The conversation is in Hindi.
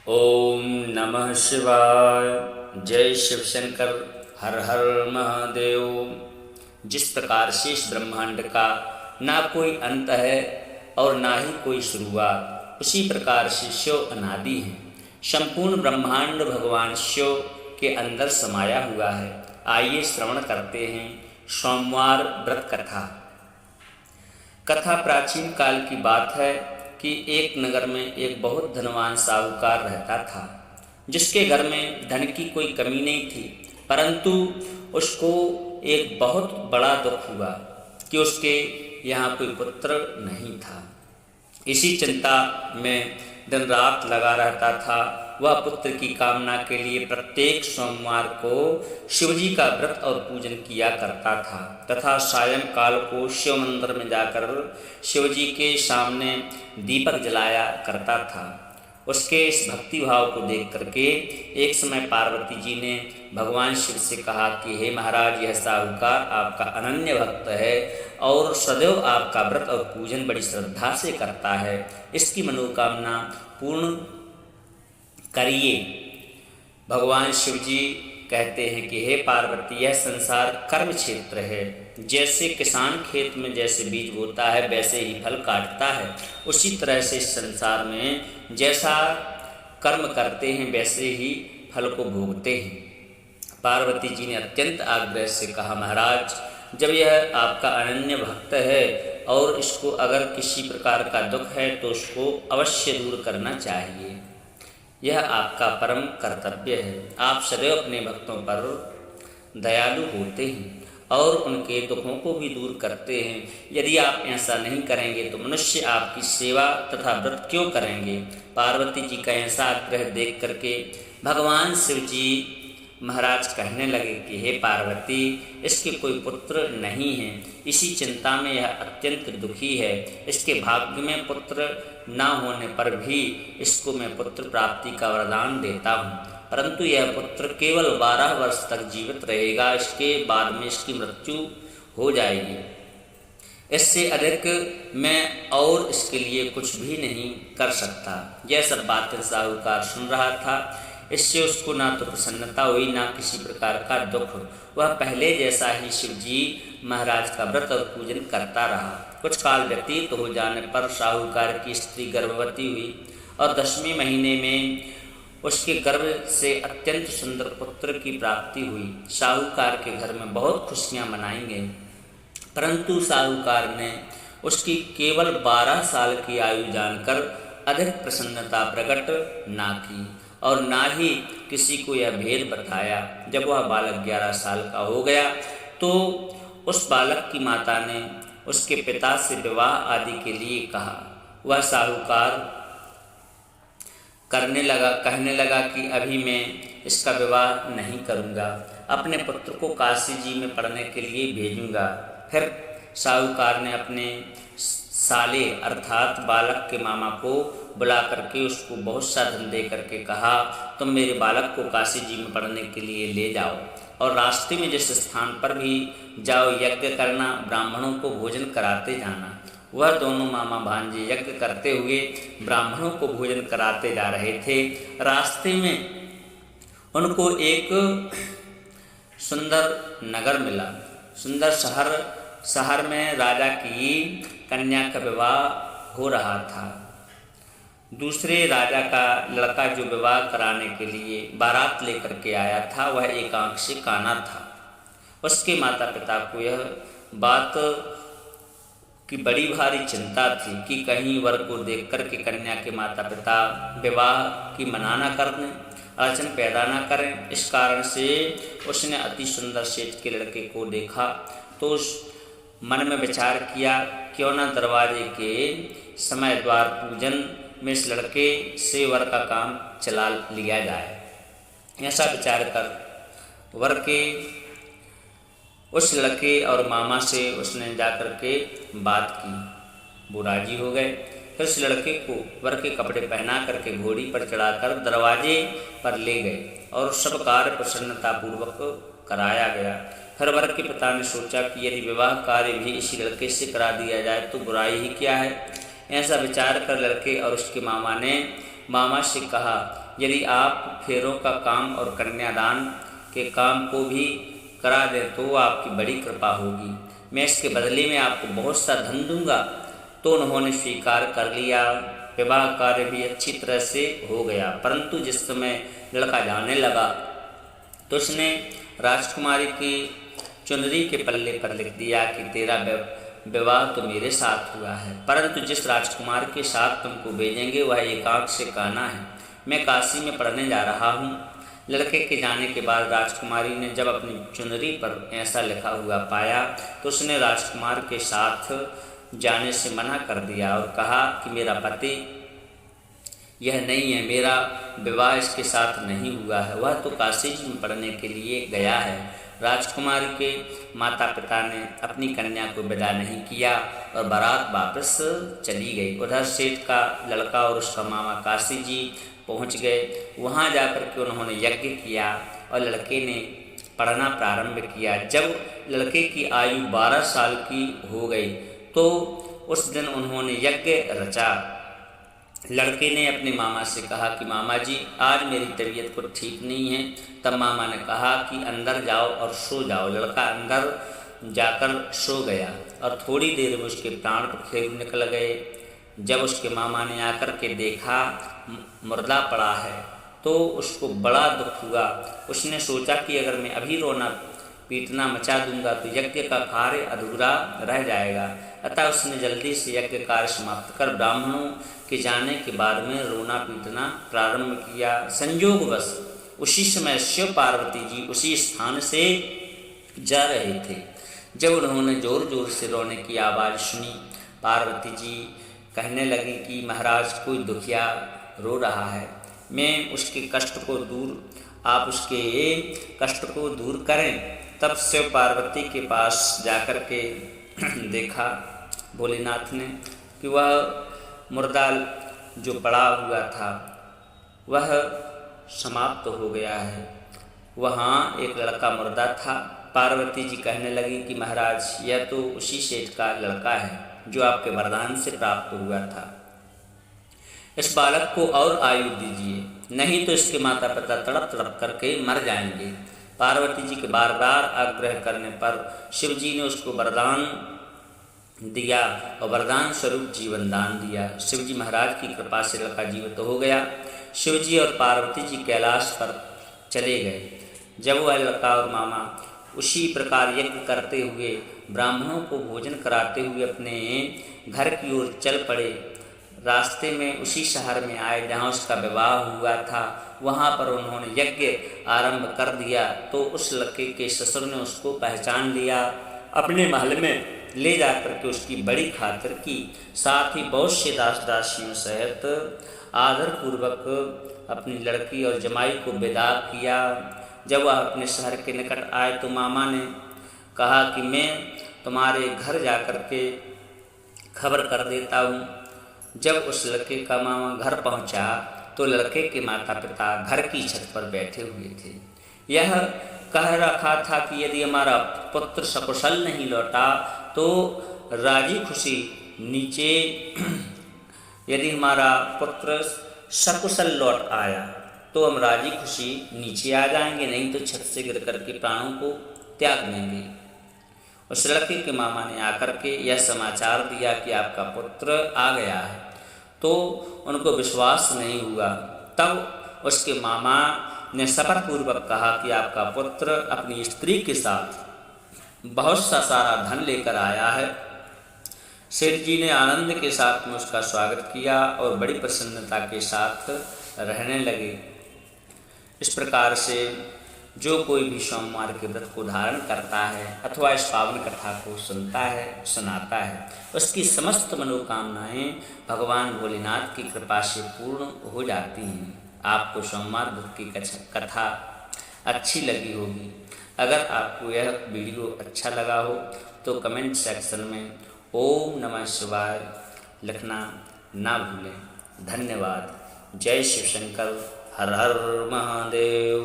ओम नमः शिवाय। जय शिव शंकर। हर हर महादेव। जिस प्रकार से इस ब्रह्मांड का ना कोई अंत है और ना ही कोई शुरुआत, उसी प्रकार से शिव अनादि है। संपूर्ण ब्रह्मांड भगवान शिव के अंदर समाया हुआ है। आइए श्रवण करते हैं सोमवार व्रत कथा। कथा प्राचीन काल की बात है कि एक नगर में एक बहुत धनवान साहूकार रहता था, जिसके घर में धन की कोई कमी नहीं थी। परंतु उसको एक बहुत बड़ा दुख हुआ कि उसके यहाँ कोई पुत्र नहीं था। इसी चिंता में दिन रात लगा रहता था। वह पुत्र की कामना के लिए प्रत्येक सोमवार को शिवजी का व्रत और पूजन किया करता था तथा सायंकाल को शिव मंदिर में जाकर शिवजी के सामने दीपक जलाया करता था। उसके इस भक्ति भाव को देख करके एक समय पार्वती जी ने भगवान शिव से कहा कि हे महाराज, यह साहूकार आपका अनन्य भक्त है और सदैव आपका व्रत और पूजन बड़ी श्रद्धा से करता है। इसकी मनोकामना पूर्ण करिए। भगवान शिव जी कहते हैं कि हे पार्वती, यह संसार कर्म क्षेत्र है। जैसे किसान खेत में जैसे बीज बोता है वैसे ही फल काटता है, उसी तरह से इस संसार में जैसा कर्म करते हैं वैसे ही फल को भोगते हैं। पार्वती जी ने अत्यंत आग्रह से कहा, महाराज, जब यह आपका अनन्य भक्त है और इसको अगर किसी प्रकार का दुख है तो उसको अवश्य दूर करना चाहिए। यह आपका परम कर्तव्य है। आप सदैव अपने भक्तों पर दयालु होते हैं और उनके दुखों को भी दूर करते हैं। यदि आप ऐसा नहीं करेंगे तो मनुष्य आपकी सेवा तथा व्रत क्यों करेंगे। पार्वती जी का ऐसा आग्रह देख करके भगवान शिव जी महाराज कहने लगे कि हे पार्वती, इसके कोई पुत्र नहीं है। इसी चिंता में यह अत्यंत दुखी है। इसके भाग्य में पुत्र न होने पर भी इसको मैं पुत्र प्राप्ति का वरदान देता हूँ, परंतु यह पुत्र केवल 12 वर्ष तक जीवित रहेगा। इसके बाद में इसकी मृत्यु हो जाएगी। इससे अधिक मैं और इसके लिए कुछ भी नहीं कर सकता। यह सब बातें साहूकार सुन रहा था। इससे उसको ना तो प्रसन्नता हुई ना किसी प्रकार का दुख। वह पहले जैसा ही शिव जी महाराज का व्रत और पूजन करता रहा। कुछ काल व्यतीत हो जाने पर साहूकार की स्त्री गर्भवती हुई और 10वें महीने में उसके गर्भ से अत्यंत सुंदर पुत्र की प्राप्ति हुई। साहूकार के घर में बहुत खुशियाँ मनाई गईं, परंतु साहूकार ने उसकी केवल 12 साल की आयु जानकर अधिक प्रसन्नता प्रकट ना की और ना ही किसी को यह भेद बताया। जब वह बालक 11 साल का हो गया तो उस बालक की माता ने उसके पिता से विवाह आदि के लिए कहा। वह साहूकार कहने लगा कि अभी मैं इसका विवाह नहीं करूँगा, अपने पुत्र को काशी जी में पढ़ने के लिए भेजूँगा। फिर साहूकार ने अपने साले अर्थात बालक के मामा को बुला करके उसको बहुत सा धन दे करके कहा, तुम मेरे बालक को काशी जी में पढ़ने के लिए ले जाओ और रास्ते में जिस स्थान पर भी जाओ यज्ञ करना, ब्राह्मणों को भोजन कराते जाना। वह दोनों मामा भांजे यज्ञ करते हुए ब्राह्मणों को भोजन कराते जा रहे थे। रास्ते में उनको एक सुंदर नगर मिला, सुंदर शहर में राजा की कन्या का विवाह हो रहा था। दूसरे राजा का लड़का जो विवाह कराने के लिए बारात लेकर के आया था वह एक आंख से काना था। उसके माता पिता को यह बात की बड़ी भारी चिंता थी कि कहीं वर को देख कर के कन्या के माता पिता विवाह की मना न कर दें, अड़चन पैदा न करें। इस कारण से उसने अति सुंदर सेठ के लड़के को देखा तो उस मन में विचार किया, क्यों न दरवाजे के समय द्वार पूजन में इस लड़के से वर का काम चला लिया जाए। ऐसा विचार कर वर के उस लड़के और मामा से उसने जाकर के बात की। वो राजी हो गए। फिर उस लड़के को वर के कपड़े पहना करके घोड़ी पर चढ़ाकर दरवाजे पर ले गए और सब कार्य प्रसन्नतापूर्वक कराया गया। फिर वर के पिता ने सोचा कि यदि विवाह कार्य भी इसी लड़के से करा दिया जाए तो बुराई ही क्या है। ऐसा विचार कर लड़के और उसके मामा ने मामा से कहा, यदि आप फेरों का काम और कन्यादान के काम को भी करा दें तो आपकी बड़ी कृपा होगी। मैं इसके बदले में आपको बहुत सा धन दूंगा। तो उन्होंने स्वीकार कर लिया। विवाह कार्य भी अच्छी तरह से हो गया, परंतु जिस समय लड़का जाने लगा तो उसने राजकुमारी की चुनरी के पल्ले पर लिख दिया कि तेरा विवाह तो मेरे साथ हुआ है, परंतु जिस राजकुमार के साथ तुमको भेजेंगे वह एकांत से कहना है, मैं काशी में पढ़ने जा रहा हूँ। लड़के के जाने के बाद राजकुमारी ने जब अपनी चुनरी पर ऐसा लिखा हुआ पाया तो उसने राजकुमार के साथ जाने से मना कर दिया और कहा कि मेरा पति यह नहीं है, मेरा विवाह इसके साथ नहीं हुआ है, वह तो काशी में पढ़ने के लिए गया है। राजकुमारी के माता पिता ने अपनी कन्या को विदा नहीं किया और बारात वापस चली गई। उधर सेठ का लड़का और उसका मामा काशी जी पहुंच गए। वहां जाकर के उन्होंने यज्ञ किया और लड़के ने पढ़ना प्रारंभ किया। जब लड़के की आयु 12 साल की हो गई तो उस दिन उन्होंने यज्ञ रचा। लड़के ने अपने मामा से कहा कि मामा जी, आज मेरी तबीयत को ठीक नहीं है। तब मामा ने कहा कि अंदर जाओ और सो जाओ। लड़का अंदर जाकर सो गया और थोड़ी देर में उसके प्राण पखेरु निकल गए। जब उसके मामा ने आकर के देखा मुर्दा पड़ा है तो उसको बड़ा दुख हुआ। उसने सोचा कि अगर मैं अभी रोना पीटना मचा दूंगा तो यज्ञ का कार्य अधूरा रह जाएगा। अतः उसने जल्दी से यज्ञ कार्य समाप्त कर ब्राह्मणों के जाने के बाद में रोना पीटना प्रारंभ किया। संयोगवश उसी समय शिव पार्वती जी उसी स्थान से जा रहे थे। जब उन्होंने जोर जोर से रोने की आवाज़ सुनी, पार्वती जी कहने लगी कि महाराज कोई दुखिया रो रहा है, मैं उसके कष्ट को दूर आप उसके कष्ट को दूर करें। तब शिव पार्वती के पास जाकर के देखा भोलेनाथ ने कि वह मुर्दा जो पड़ा हुआ था वह समाप्त हो गया है। वहाँ एक लड़का मुर्दा था। पार्वती जी कहने लगी कि महाराज यह तो उसी सेठ का लड़का है जो आपके वरदान से प्राप्त हुआ था। इस बालक को और आयु दीजिए, नहीं तो इसके माता पिता तड़प तड़प करके मर जाएंगे। पार्वती जी के बार बार आग्रह करने पर शिव जी ने उसको वरदान दिया और वरदान स्वरूप जीवन दान दिया। शिव जी महाराज की कृपा से लड़का जीवित हो गया। शिव जी और पार्वती जी कैलाश पर चले गए। जब वह लड़का और मामा उसी प्रकार यज्ञ करते हुए ब्राह्मणों को भोजन कराते हुए अपने घर की ओर चल पड़े, रास्ते में उसी शहर में आए जहाँ उसका विवाह हुआ था। वहाँ पर उन्होंने यज्ञ आरंभ कर दिया तो उस लड़के के ससुर ने उसको पहचान लिया, अपने महल में ले जाकर के उसकी बड़ी खातिर की। साथ ही बहुत से दास दासियों सहित आदरपूर्वक अपनी लड़की और जमाई को विदा किया। जब वह अपने शहर के निकट आए तो मामा ने कहा कि मैं तुम्हारे घर जाकर के खबर कर देता हूँ। जब उस लड़के का मामा घर पहुँचा तो लड़के के माता पिता घर की छत पर बैठे हुए थे। यह कह रखा था कि यदि हमारा पुत्र सकुशल नहीं लौटा तो राजी खुशी नीचे यदि हमारा पुत्र सकुशल लौट आया तो हम राजी खुशी नीचे आ जाएंगे, नहीं तो छत से गिर करके प्राणों को त्याग देंगे। उस लड़के के मामा ने आकर के यह समाचार दिया कि आपका पुत्र आ गया है, तो उनको विश्वास नहीं हुआ। तब उसके मामा ने शपथ पूर्वक कहा कि आपका पुत्र अपनी स्त्री के साथ बहुत सा सारा धन लेकर आया है। सेठ जी ने आनंद के साथ में उसका स्वागत किया और बड़ी प्रसन्नता के साथ रहने लगे। इस प्रकार से जो कोई भी सोमवार के व्रत को धारण करता है अथवा इस पावन कथा को सुनता है सुनाता है, उसकी समस्त मनोकामनाएं भगवान भोलेनाथ की कृपा से पूर्ण हो जाती हैं। आपको सोमवार व्रत की कथा अच्छी लगी होगी। अगर आपको यह वीडियो अच्छा लगा हो तो कमेंट सेक्शन में ओम नमः शिवाय लिखना ना भूलें। धन्यवाद। जय शिव शंकर। हर हर महादेव।